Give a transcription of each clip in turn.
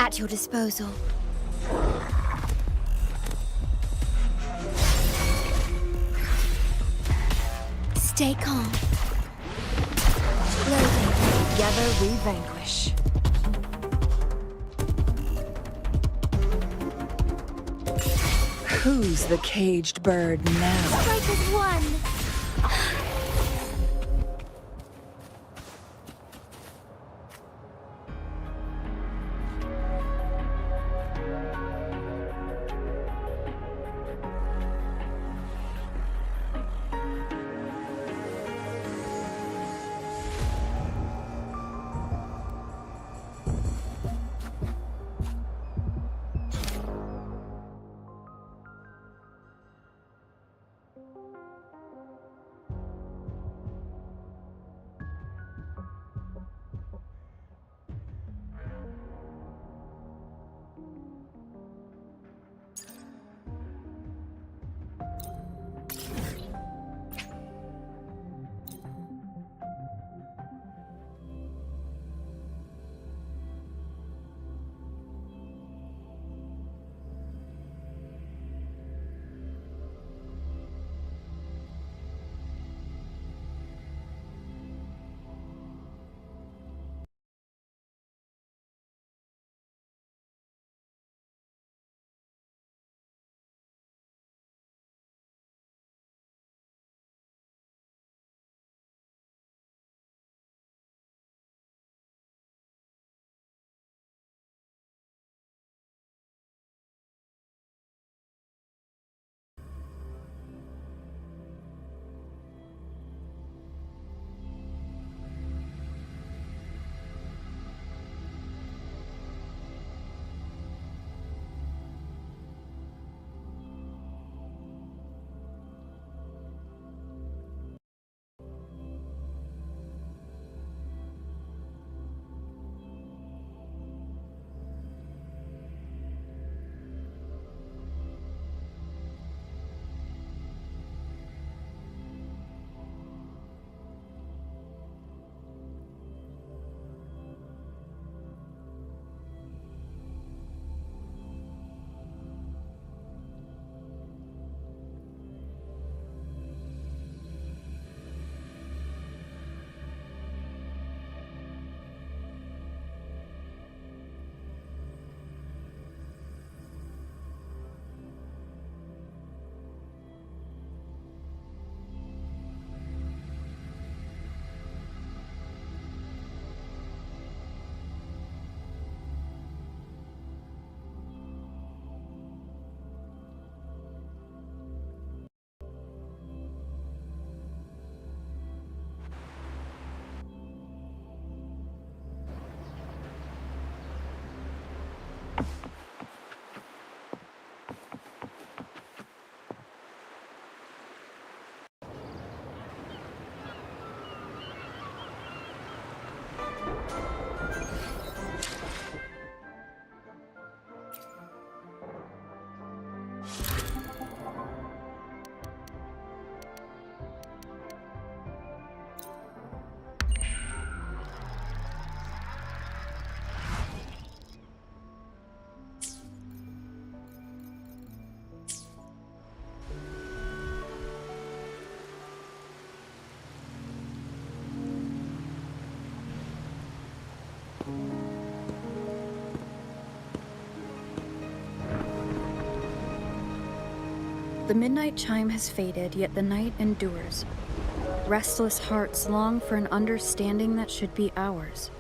At your disposal. Stay calm. Loading. Together we vanquish. Who's the caged bird now? Strike as one. The midnight chime has faded, yet the night endures. Restless hearts long for an understanding that should be ours.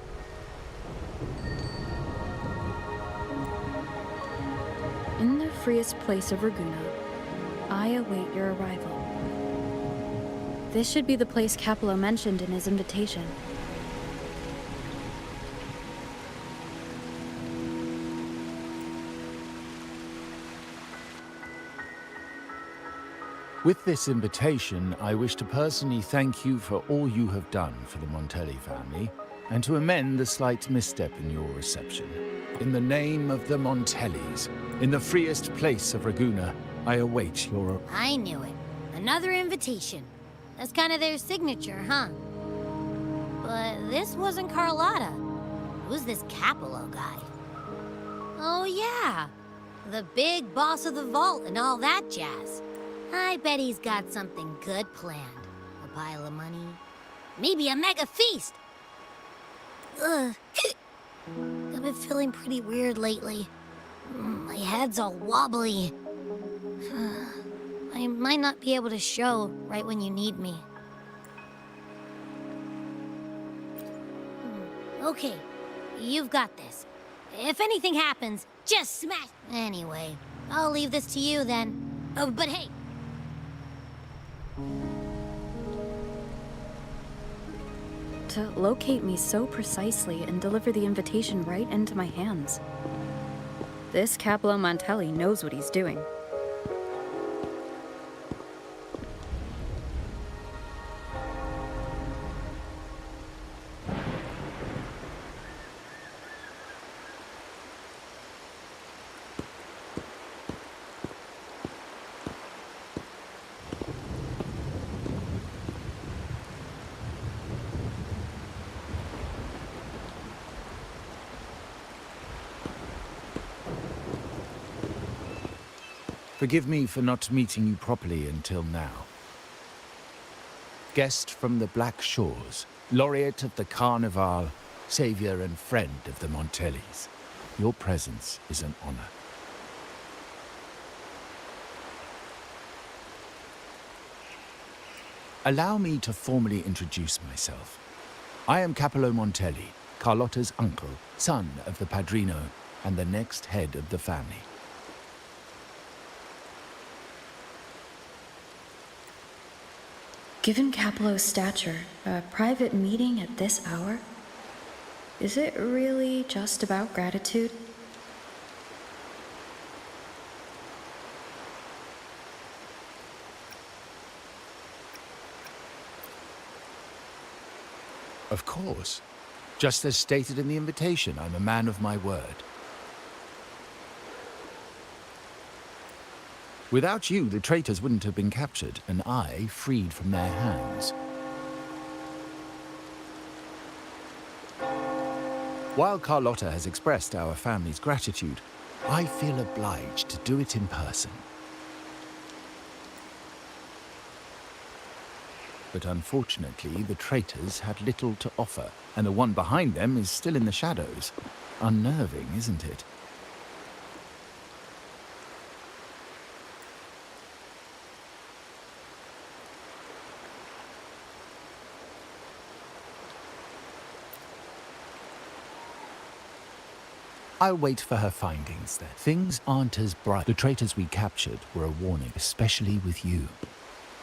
In the freest place of Raguna, I await your arrival. This should be the place Capello mentioned in his invitation. With this invitation, I wish to personally thank you for all you have done for the Montelli family, and to amend the slight misstep in your reception. In the name of the Montellis, in the freest place of Raguna, I await your... I knew it. Another invitation. That's kind of their signature, huh? But this wasn't Carlotta. Who's this Capello guy? Oh yeah, the big boss of the vault and all that jazz. I bet he's got something good planned. A pile of money. Maybe a mega feast! Ugh. I've been feeling pretty weird lately. My head's all wobbly. I might not be able to show right when you need me. Okay, you've got this. If anything happens, just smash... Anyway, I'll leave this to you then. Oh, but hey! To locate me so precisely and deliver the invitation right into my hands. This Capello Montelli knows what he's doing. Forgive me for not meeting you properly until now. Guest from the Black Shores, laureate of the Carnival, savior and friend of the Montellis. Your presence is an honor. Allow me to formally introduce myself. I am Capello Montelli, Carlotta's uncle, son of the Padrino, and the next head of the family. Given Capello's stature, a private meeting at this hour? Is it really just about gratitude? Of course. Just as stated in the invitation, I'm a man of my word. Without you, the traitors wouldn't have been captured, and I freed from their hands. While Carlotta has expressed our family's gratitude, I feel obliged to do it in person. But unfortunately, the traitors had little to offer, and the one behind them is still in the shadows. Unnerving, isn't it? I'll wait for her findings then. Things aren't as bright. The traitors we captured were a warning, especially with you.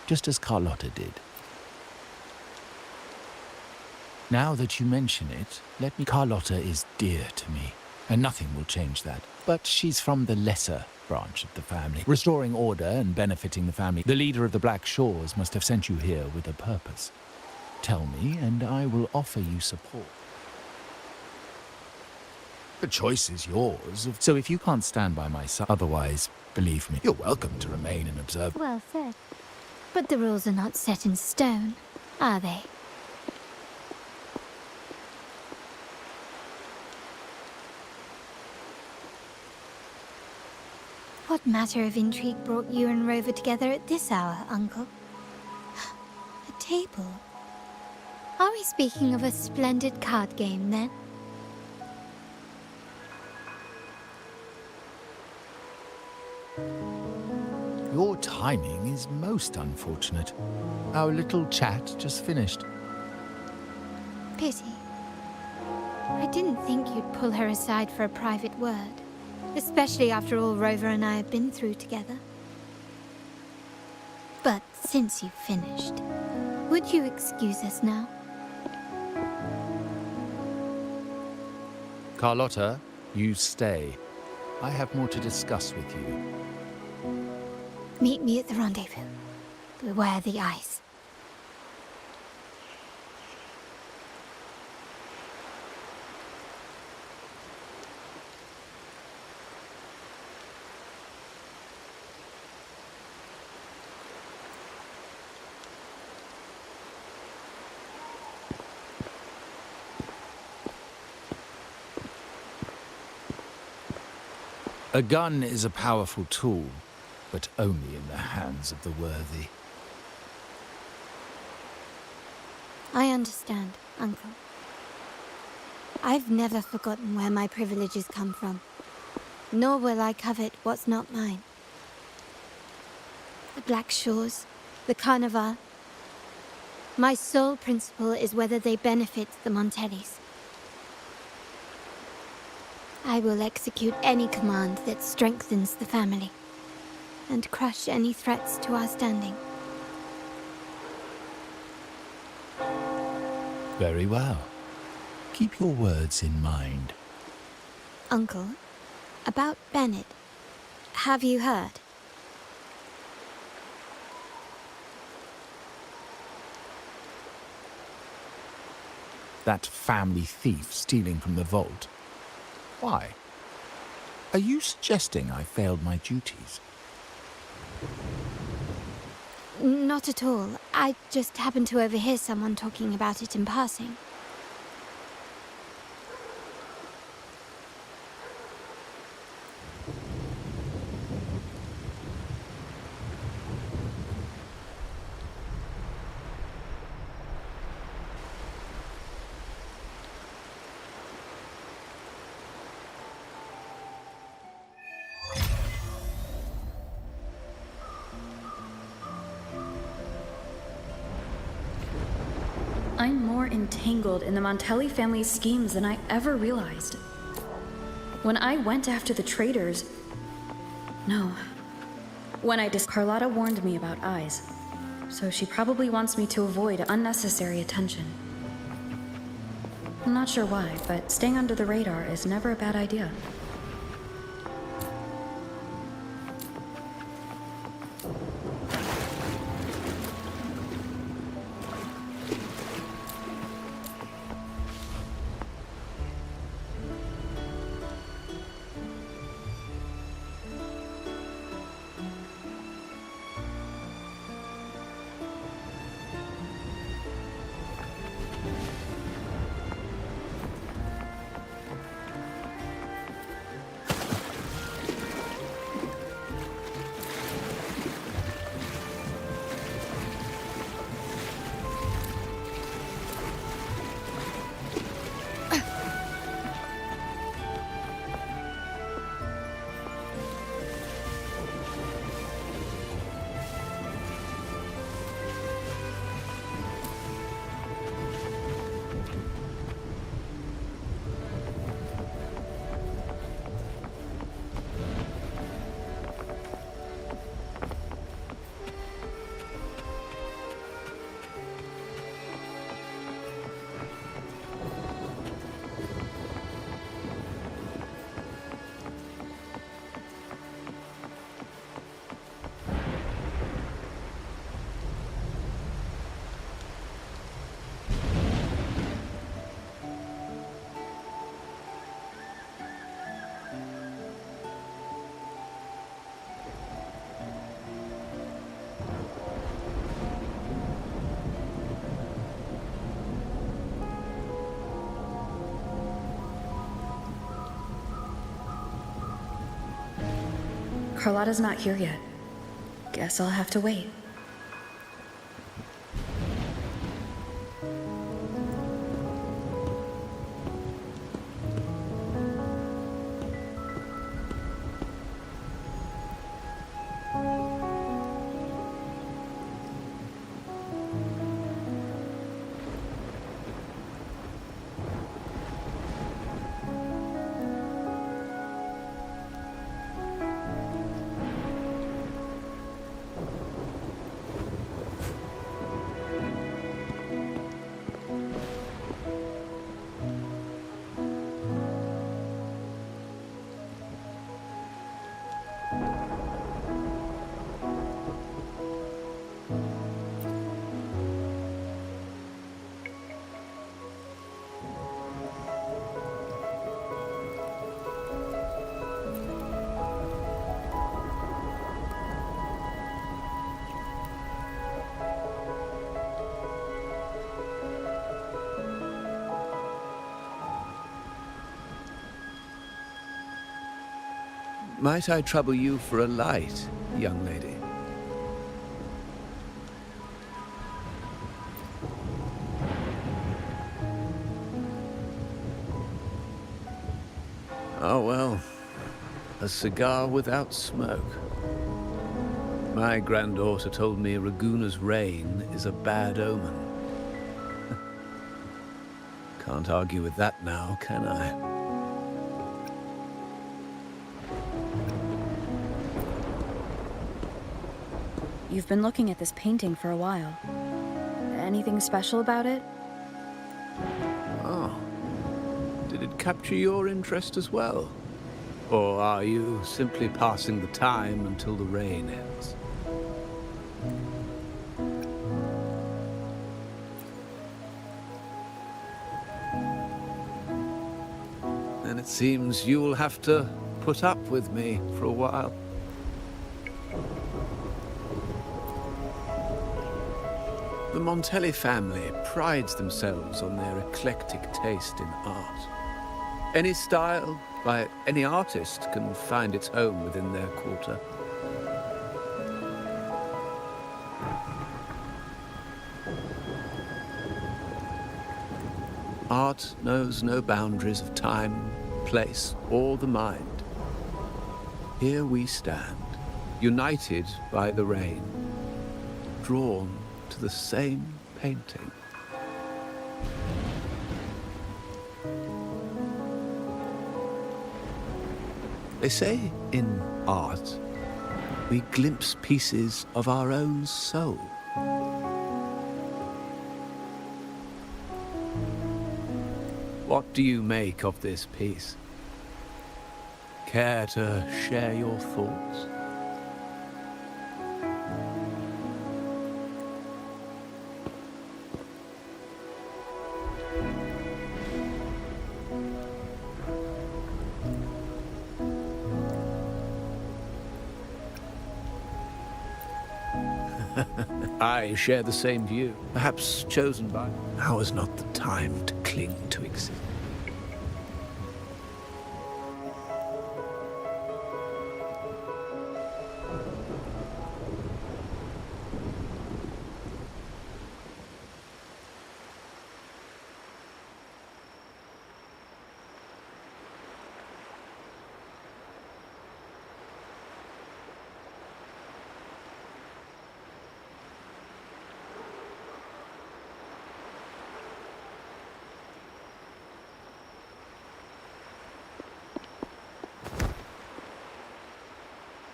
Just as Carlotta did. Now that you mention it, let me... Carlotta is dear to me, and nothing will change that. But she's from the lesser branch of the family, restoring order and benefiting the family. The leader of the Black Shores must have sent you here with a purpose. Tell me, and I will offer you support. The choice is yours, so if you can't stand by my side, otherwise, believe me, you're welcome to remain and observe. Well said. But the rules are not set in stone, are they? What matter of intrigue brought you and Rover together at this hour, Uncle? A table? Are we speaking of a splendid card game, then? Your timing is most unfortunate. Our little chat just finished. Pity. I didn't think you'd pull her aside for a private word, especially after all Rover and I have been through together. But since you've finished, would you excuse us now? Carlotta, you stay. I have more to discuss with you. Meet me at the rendezvous. Beware the ice. A gun is a powerful tool, but only in the hands of the worthy. I understand, Uncle. I've never forgotten where my privileges come from, nor will I covet what's not mine. The Black Shores, the Carnival. My sole principle is whether they benefit the Montellis. I will execute any command that strengthens the family, and crush any threats to our standing. Very well. Keep your words in mind. Uncle, about Bennett, have you heard? That family thief stealing from the vault. Why? Are you suggesting I failed my duties? Not at all. I just happened to overhear someone talking about it in passing. I'm more entangled in the Montelli family's schemes than I ever realized. When I went after the traitors... No. Carlotta warned me about eyes, so she probably wants me to avoid unnecessary attention. I'm not sure why, but staying under the radar is never a bad idea. Carlotta's not here yet. Guess I'll have to wait. Might I trouble you for a light, young lady? Oh, well, a cigar without smoke. My granddaughter told me Raguna's rain is a bad omen. Can't argue with that now, can I? You've been looking at this painting for a while. Anything special about it? Oh. Did it capture your interest as well? Or are you simply passing the time until the rain ends? Then it seems you'll have to put up with me for a while. The Montelli family prides themselves on their eclectic taste in art. Any style, by any artist, can find its home within their quarter. Art knows no boundaries of time, place, or the mind. Here we stand, united by the rain, drawn to the same painting. They say in art, we glimpse pieces of our own soul. What do you make of this piece? Care to share your thoughts? I share the same view, perhaps chosen by... Now is not the time to cling to existence.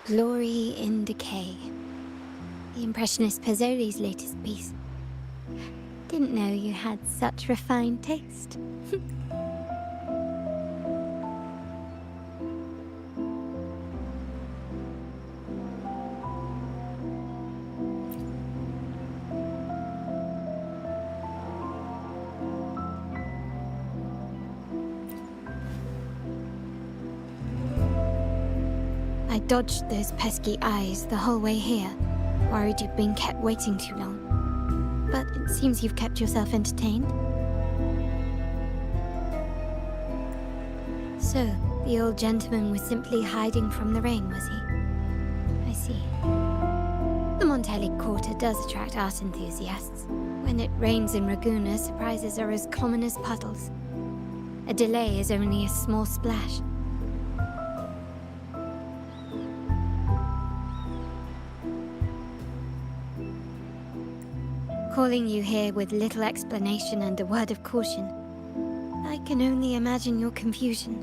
Glory in Decay. The Impressionist Pazzoli's latest piece. Didn't know you had such refined taste. I dodged those pesky eyes the whole way here, worried you'd been kept waiting too long. But it seems you've kept yourself entertained. So, the old gentleman was simply hiding from the rain, was he? I see. The Montelli Quarter does attract art enthusiasts. When it rains in Raguna, surprises are as common as puddles. A delay is only a small splash. Calling you here with little explanation and a word of caution. I can only imagine your confusion.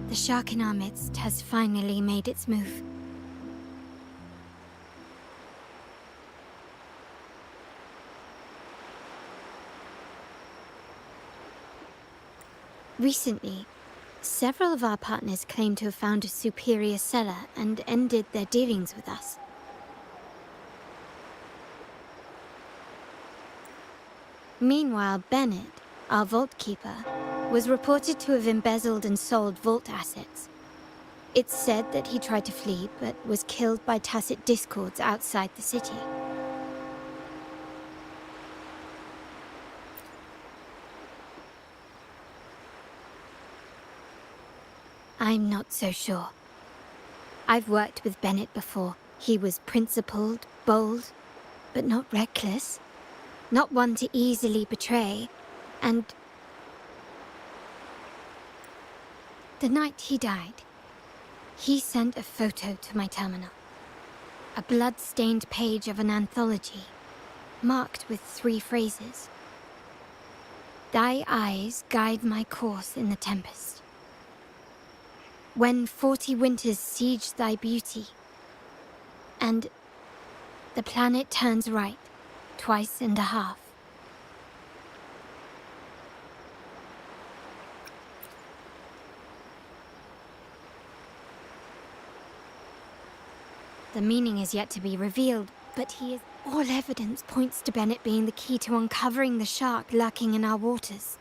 The shark in our midst has finally made its move. Recently, several of our partners claim to have found a superior cellar and ended their dealings with us. Meanwhile, Bennett, our vault keeper, was reported to have embezzled and sold vault assets. It's said that he tried to flee, but was killed by tacit discords outside the city. I'm not so sure. I've worked with Bennett before. He was principled, bold, but not reckless. Not one to easily betray. And the night he died, he sent a photo to my terminal. A blood-stained page of an anthology, marked with 3 phrases. Thy eyes guide my course in the tempest. When 40 winters siege thy beauty, and the planet turns right, twice and a half. The meaning is yet to be revealed, but all evidence points to Bennett being the key to uncovering the shark lurking in our waters.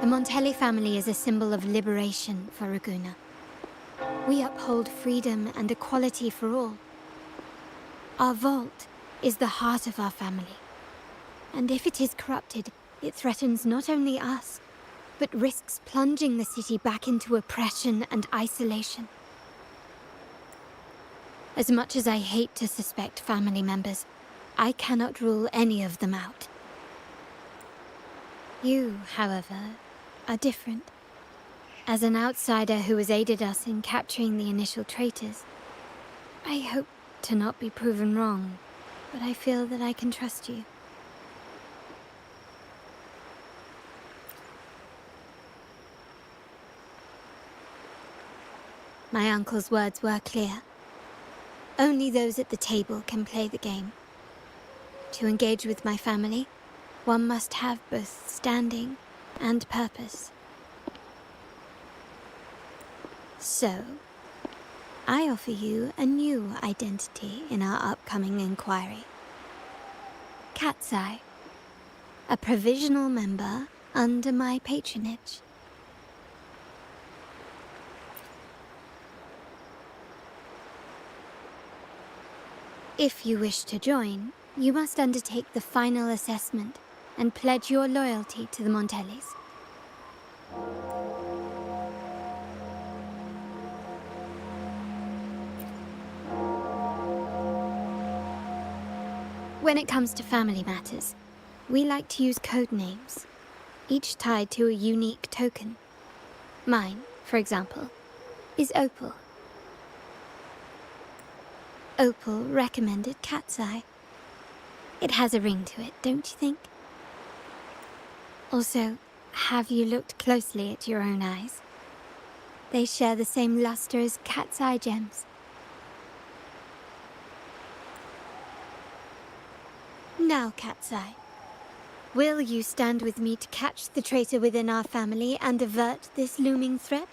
The Montelli family is a symbol of liberation for Raguna. We uphold freedom and equality for all. Our vault is the heart of our family. And if it is corrupted, it threatens not only us, but risks plunging the city back into oppression and isolation. As much as I hate to suspect family members, I cannot rule any of them out. You, however, are different. As an outsider who has aided us in capturing the initial traitors, I hope to not be proven wrong, but I feel that I can trust you. My uncle's words were clear. Only those at the table can play the game. To engage with my family, one must have both standing and purpose. So, I offer you a new identity in our upcoming inquiry. Cat's Eye, a provisional member under my patronage. If you wish to join, you must undertake the final assessment and pledge your loyalty to the Montellis. When it comes to family matters, we like to use code names, each tied to a unique token. Mine, for example, is Opal. Opal recommended Cat's Eye. It has a ring to it, don't you think? Also, have you looked closely at your own eyes? They share the same luster as Cat's Eye gems. Now, Cat's Eye, will you stand with me to catch the traitor within our family and avert this looming threat?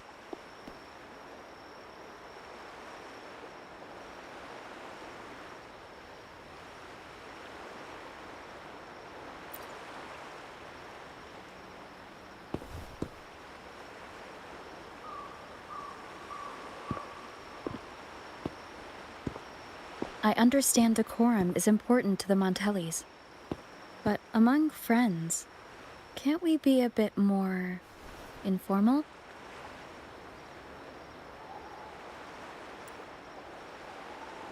I understand decorum is important to the Montellis. But among friends, can't we be a bit more informal?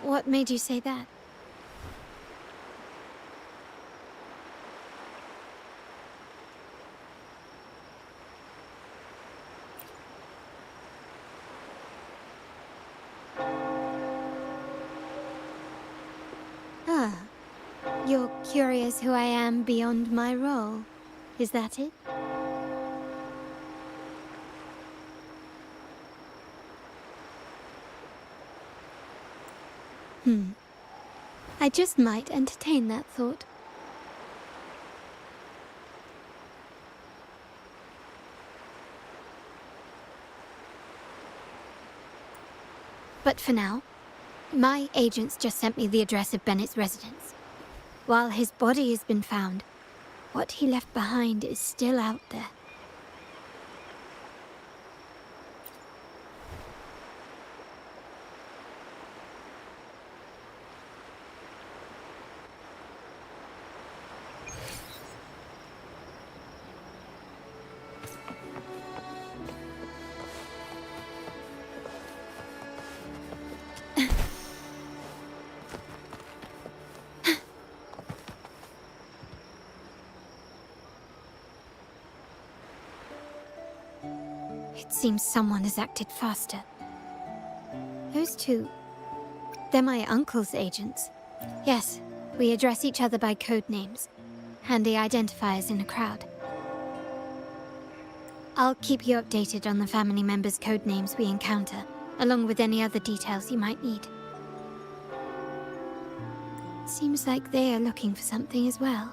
What made you say that? Ah, you're curious who I am beyond my role. Is that it? I just might entertain that thought. But for now, my agents just sent me the address of Bennett's residence. While his body has been found, what he left behind is still out there. seems someone has acted faster. Those two... they're my uncle's agents. Yes, we address each other by code names. Handy identifiers in a crowd. I'll keep you updated on the family members' code names we encounter, along with any other details you might need. Seems like they are looking for something as well.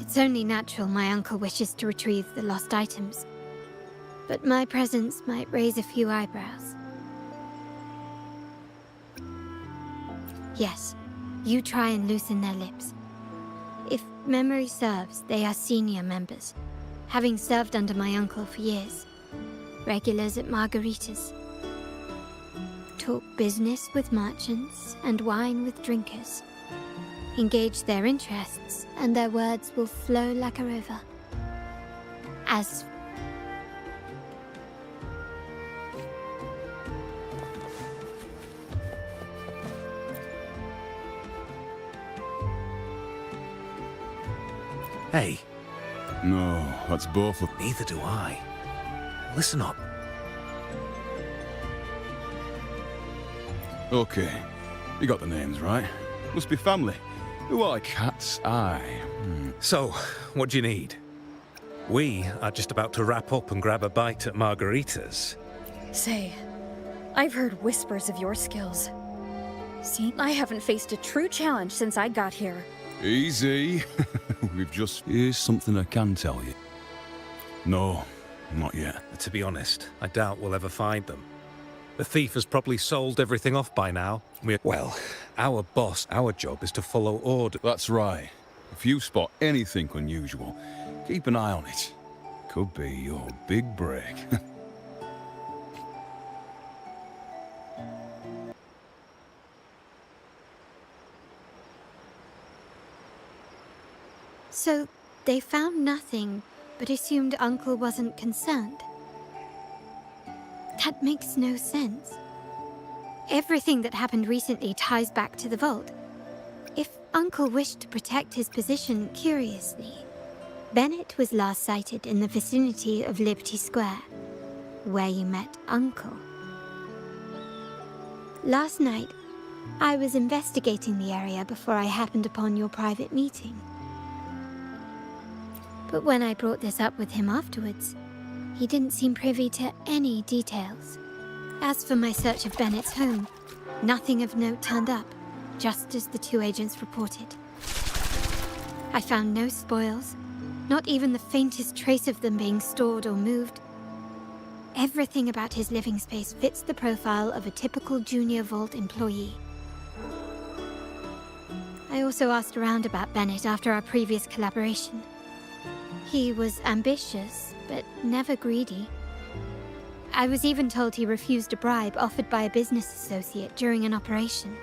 It's only natural my uncle wishes to retrieve the lost items, but my presence might raise a few eyebrows. Yes, you try and loosen their lips. If memory serves, they are senior members, having served under my uncle for years. Regulars at margaritas. Talk business with merchants and wine with drinkers. Engage their interests, and their words will flow like a river. As Hey, No, that's both of... neither do I. Listen up. Okay, you got the names right. Must be family. Who are Cat's Eye? So, what do you need? We are just about to wrap up and grab a bite at margaritas. Say, I've heard whispers of your skills. See, I haven't faced a true challenge since I got here. Easy. We've just... Here's something I can tell you. No, not yet. To be honest, I doubt we'll ever find them. The thief has probably sold everything off by now. Well, our boss, our job is to follow order. That's right. If you spot anything unusual, keep an eye on it. Could be your big break. So, they found nothing, but assumed Uncle wasn't concerned. That makes no sense. Everything that happened recently ties back to the vault. If Uncle wished to protect his position, curiously, Bennett was last sighted in the vicinity of Liberty Square, where you met Uncle. Last night, I was investigating the area before I happened upon your private meeting. But when I brought this up with him afterwards, he didn't seem privy to any details. As for my search of Bennett's home, nothing of note turned up, just as the two agents reported. I found no spoils, not even the faintest trace of them being stored or moved. Everything about his living space fits the profile of a typical Junior Vault employee. I also asked around about Bennett after our previous collaboration. He was ambitious, but never greedy. I was even told he refused a bribe offered by a business associate during an operation.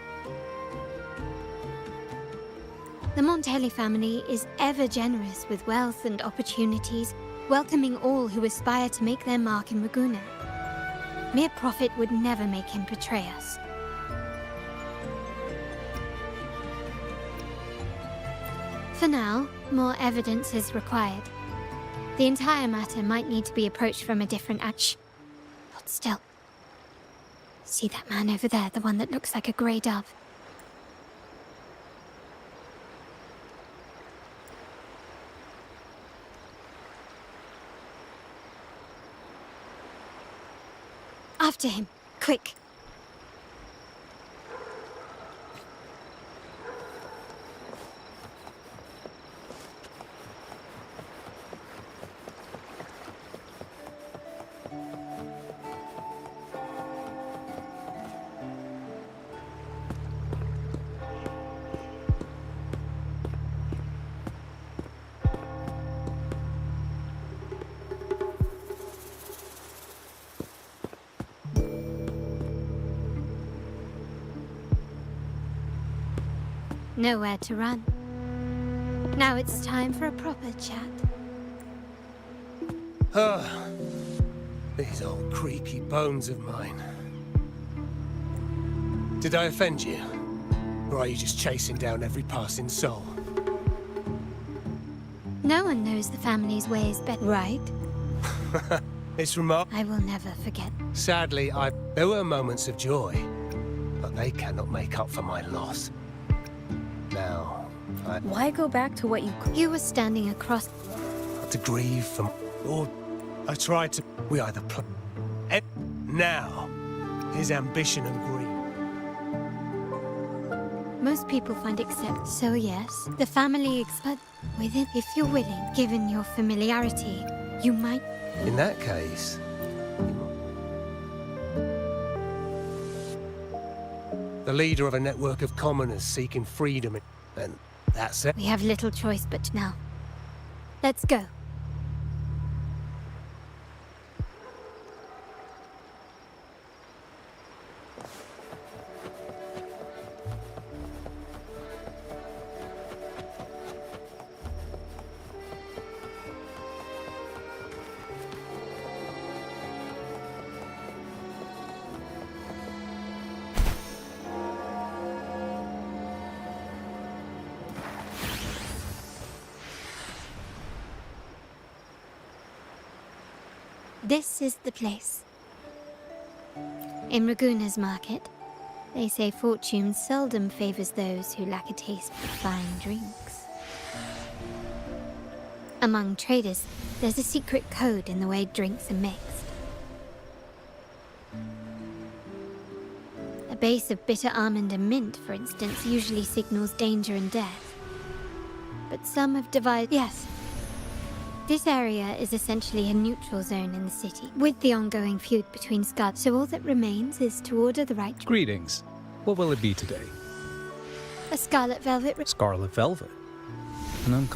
The Montelli family is ever generous with wealth and opportunities, welcoming all who aspire to make their mark in Ragusa. Mere profit would never make him betray us. For now, more evidence is required. The entire matter might need to be approached from a different angle. Hold still. See that man over there, the one that looks like a grey dove? After him, quick! Nowhere to run. Now it's time for a proper chat. These old creaky bones of mine. Did I offend you? Or are you just chasing down every passing soul? No one knows the family's ways better, right? It's remarkable. I will never forget. Sadly, there were moments of joy, but they cannot make up for my loss. Now, I Why go back to what you could? You were standing across. have to grieve from... Or I tried to... We either play... Now, his ambition and greed. Most people find accept. So yes, the family but with it, if you're willing, given your familiarity, you might. In that case... The leader of a network of commoners seeking freedom, and that's it. We have little choice but now. Let's go. This is the place. In Raguna's market, they say fortune seldom favors those who lack a taste for fine drinks. Among traders, there's a secret code in the way drinks are mixed. A base of bitter almond and mint, for instance, usually signals danger and death. But some have divided... Yes. This area is essentially a neutral zone in the city, with the ongoing feud between Scarlet, so all that remains is to order the right... Greetings. What will it be today? A scarlet velvet... Scarlet velvet. And I'm...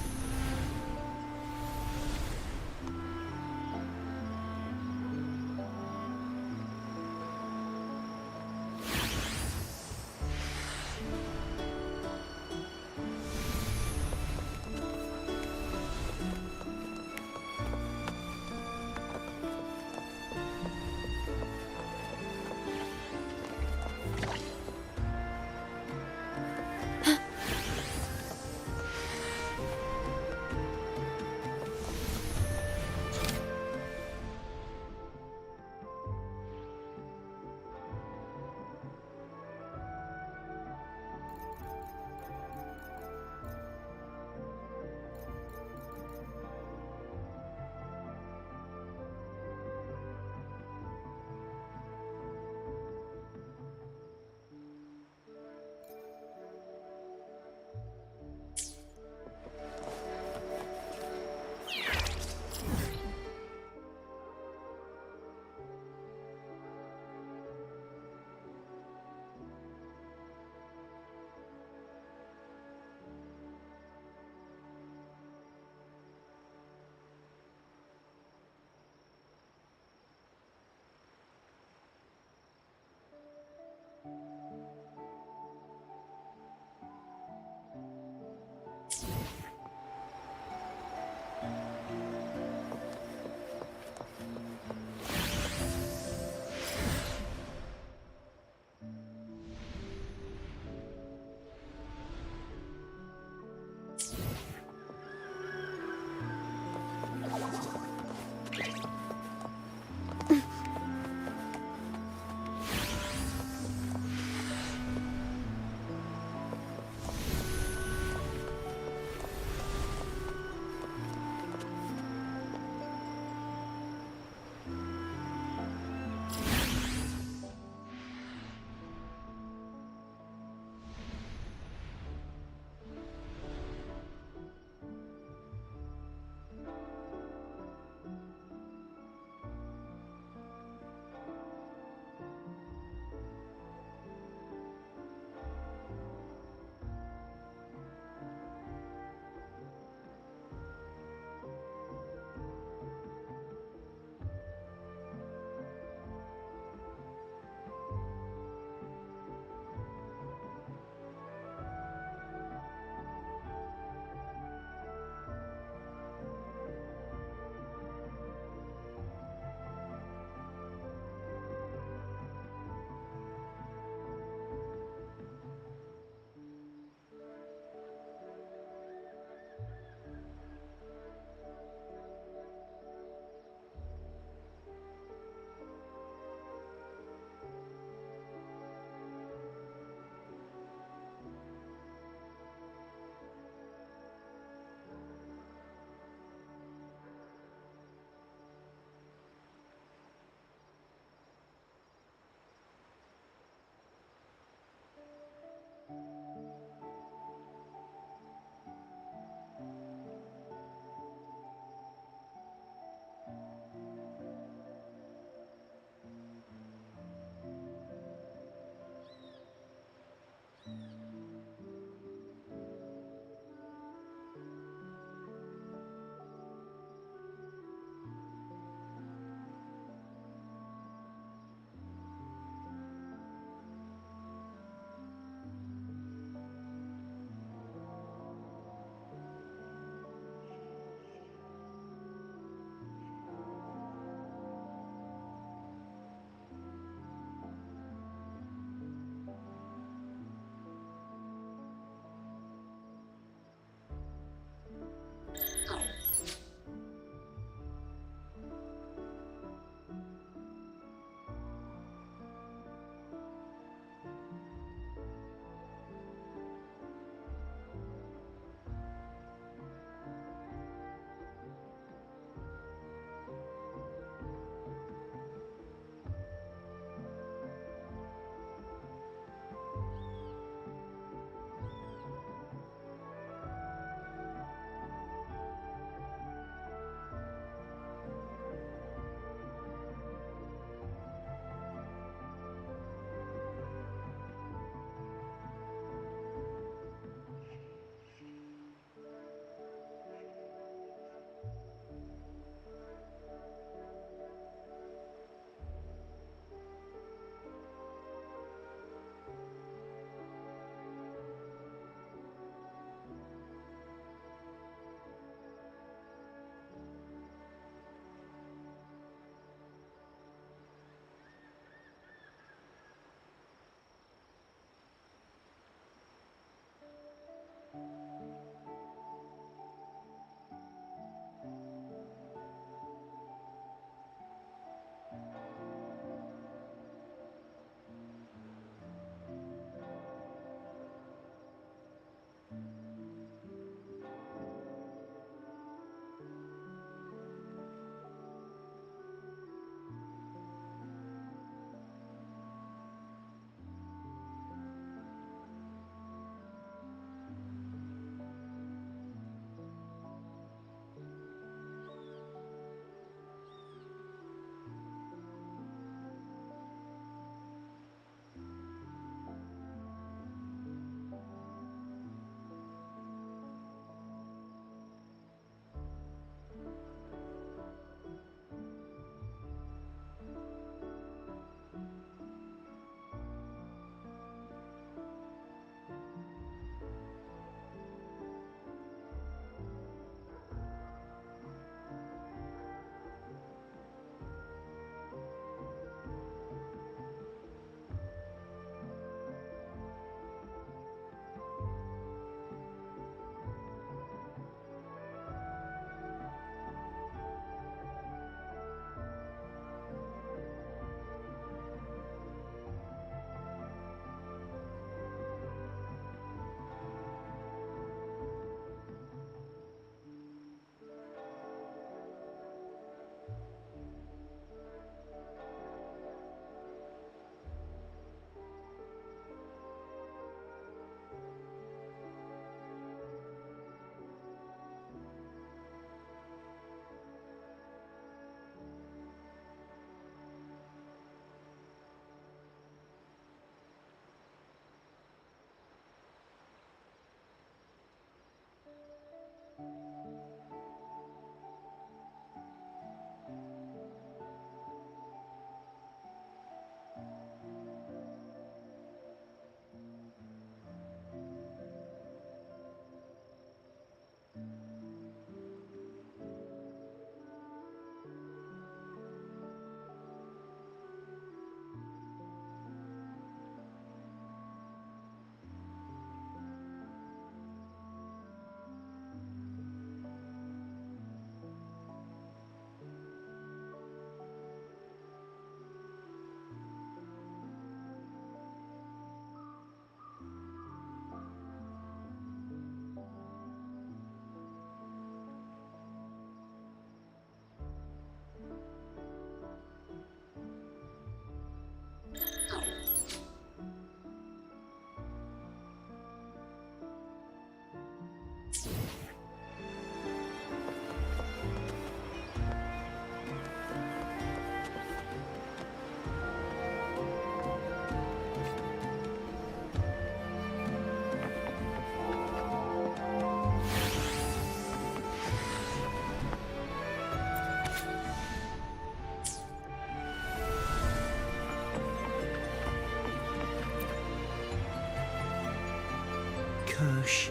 Kush.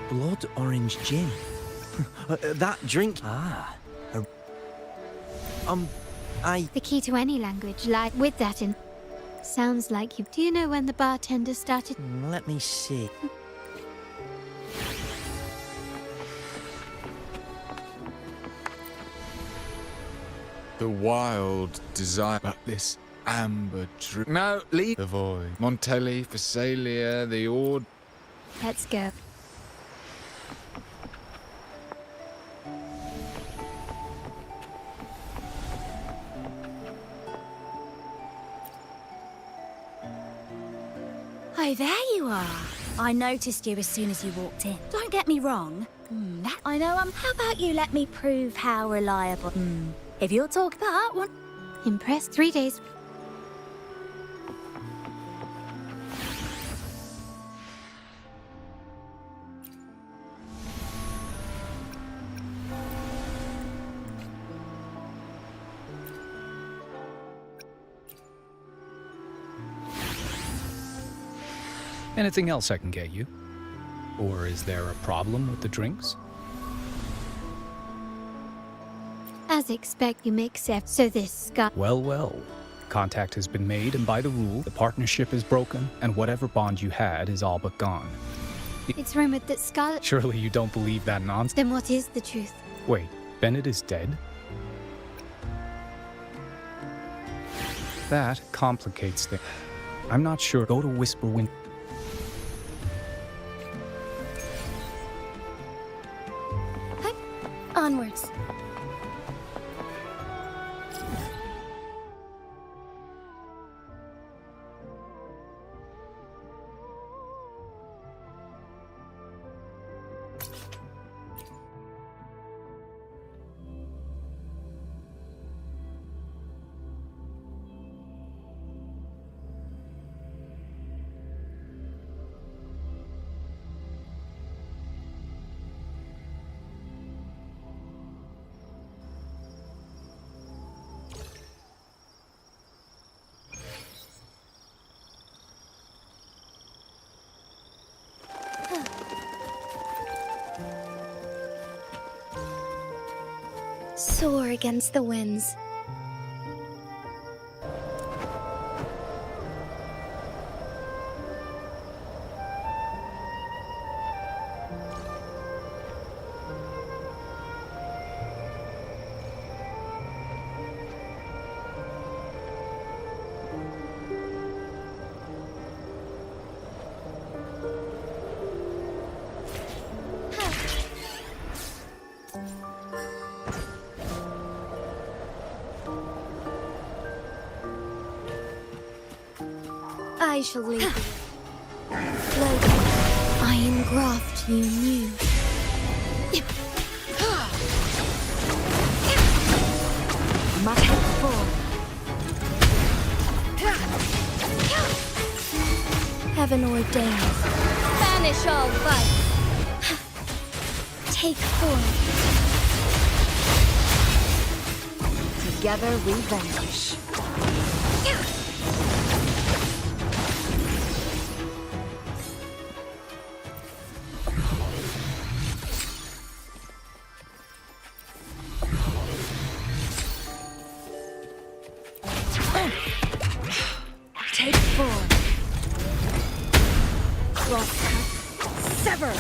Blood orange gin. That drink. The key to any language lies with that in. Sounds like you. Do you know when the bartender started? Let me see. The wild desire, but this amber drink. No, leave the void. Montelli, Phasalia, the Ord. Let's go. Oh, there you are. I noticed you as soon as you walked in. Don't get me wrong. I know how about you let me prove how reliable? If you'll talk that one. Impressed. 3 days. Anything else I can get you? Or is there a problem with the drinks? As expect, you make Seth. So this Scott. Well, well. Contact has been made, and by the rule, the partnership is broken, and whatever bond you had is all but gone. It's rumored that Scarlet. Surely you don't believe that nonsense? Then what is the truth? Wait, Bennett is dead? That complicates things. I'm not sure. Go to Whisperwind. Onwards. Soar against the winds. I shall lead the way. Logan, iron graft you knew. Magic form. Heaven ordained. Banish all vice. Take form. Together we vanquish. Take form. Cross cut. Sever.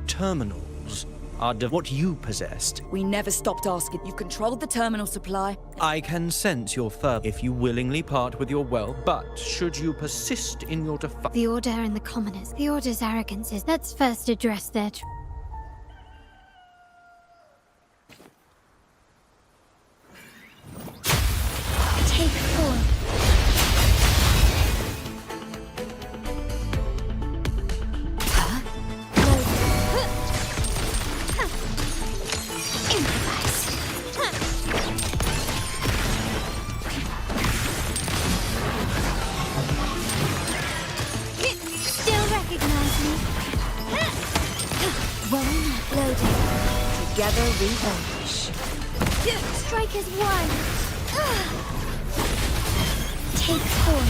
Terminals are what you possessed. We never stopped asking. You controlled the terminal supply. I can sense your fervor if you willingly part with your wealth, but should you persist in your defiance... The Order and the Commoners. The Order's arrogance is. Let's first address their. Take form. together we vanish. Strikers one. Take four.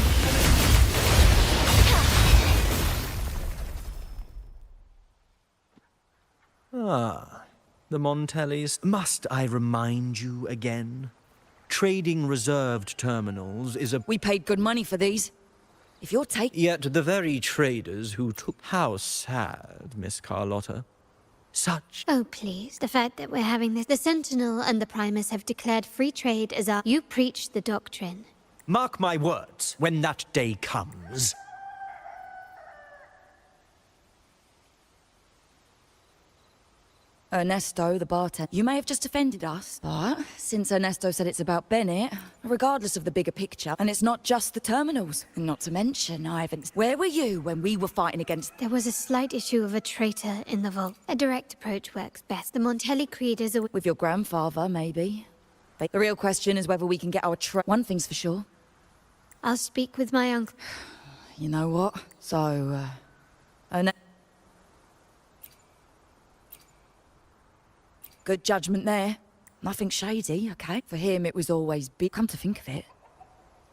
Ah, the Montellys. Must I remind you again? Trading reserved terminals is a... We paid good money for these. If you're taking... Yet the very traders who took... How sad, Miss Carlotta. Such... Oh, please. The fact that we're having this... The Sentinel and the Primus have declared free trade as our... You preach the doctrine. Mark my words, when that day comes... Ernesto, the bartender. You may have just offended us, but since Ernesto said it's about Bennett, regardless of the bigger picture, and it's not just the terminals, and not to mention Ivan. Where were you when we were fighting against... There was a slight issue of a traitor in the vault. A direct approach works best. The Montelli Creed is a... With your grandfather, maybe. But the real question is whether we can get our One thing's for sure. I'll speak with my uncle. You know what? So, good judgment there. Nothing shady, okay? For him, it was always big. Come to think of it,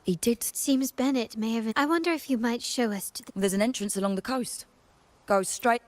he did... Seems Bennett may have... I wonder if you might show us to the... There's an entrance along the coast. Goes straight...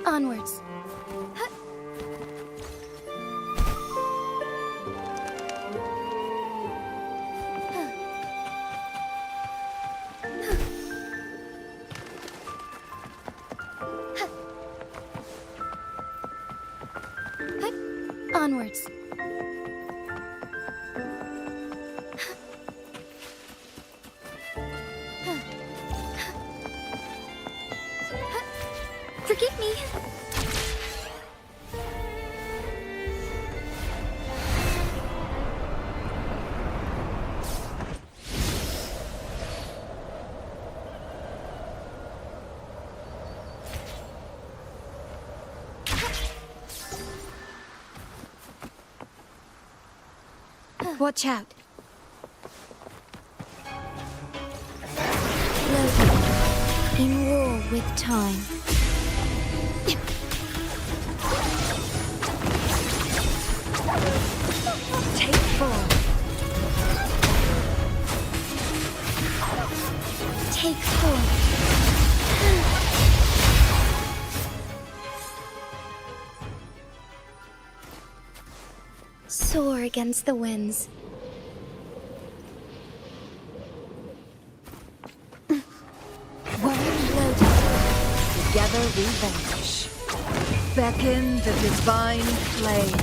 Onwards. Onwards. Forgive me. Watch out. Loki, in war with time. Take 4. Take 4. Soar against the winds. Together we vanish. Beckon the divine flame.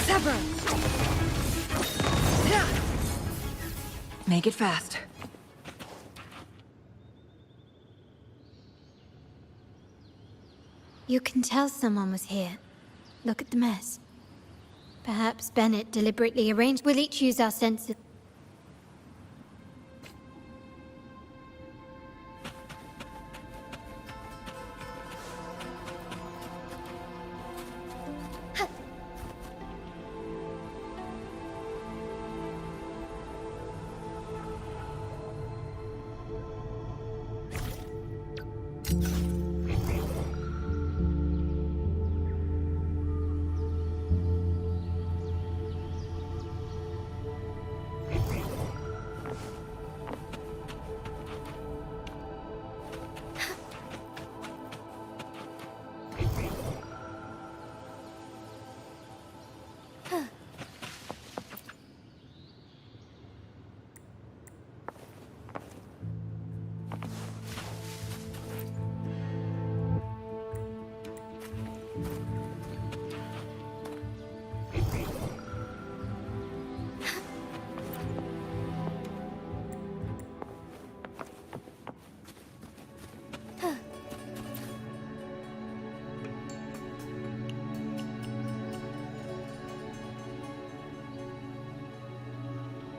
Sever! Make it fast. You can tell someone was here. Look at the mess. Perhaps Bennett deliberately arranged. We'll each use our senses.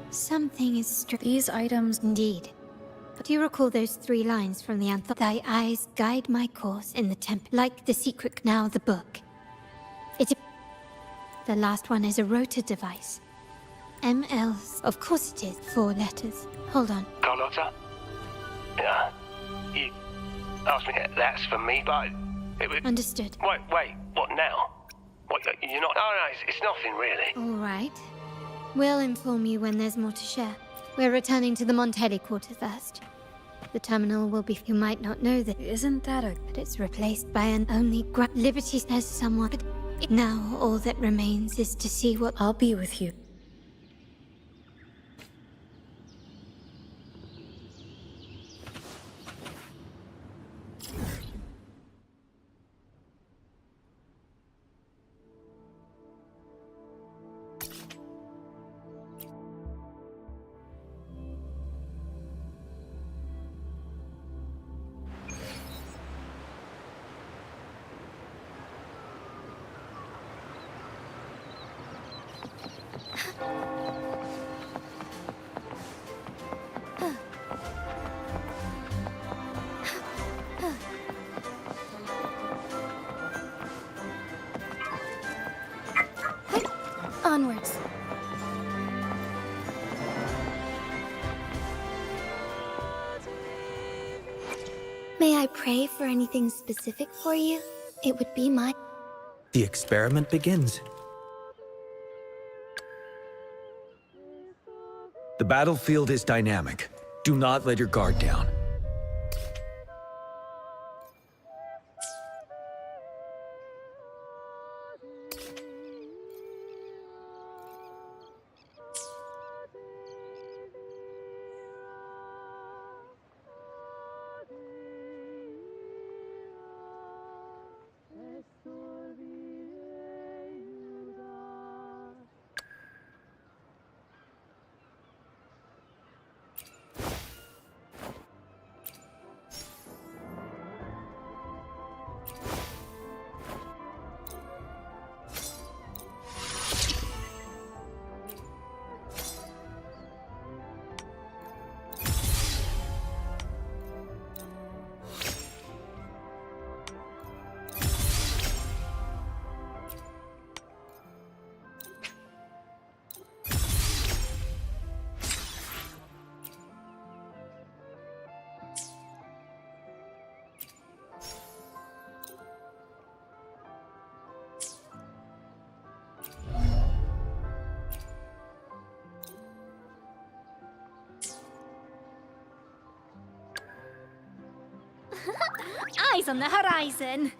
Something is These items... Indeed. Do you recall those 3 lines from the anthem? Thy eyes guide my course in the temple, like the secret, now the book. The last one is a rota device. MLs. Of course it is. 4 letters. Hold on. Carlotta? Yeah. You asked me, that's for me, but it was... Understood. Wait, what now? What, you're not... Oh, no, it's nothing, really. All right. We'll inform you when there's more to share. We're returning to the Montelli quarter first. The terminal will be... You might not know that... Isn't that a... But it's replaced by an only... Liberty says someone... But now all that remains is to see what... I'll be with you. Onwards. May I pray for anything specific for you? It would be my... The experiment begins. The battlefield is dynamic. Do not let your guard down. Eyes on the horizon.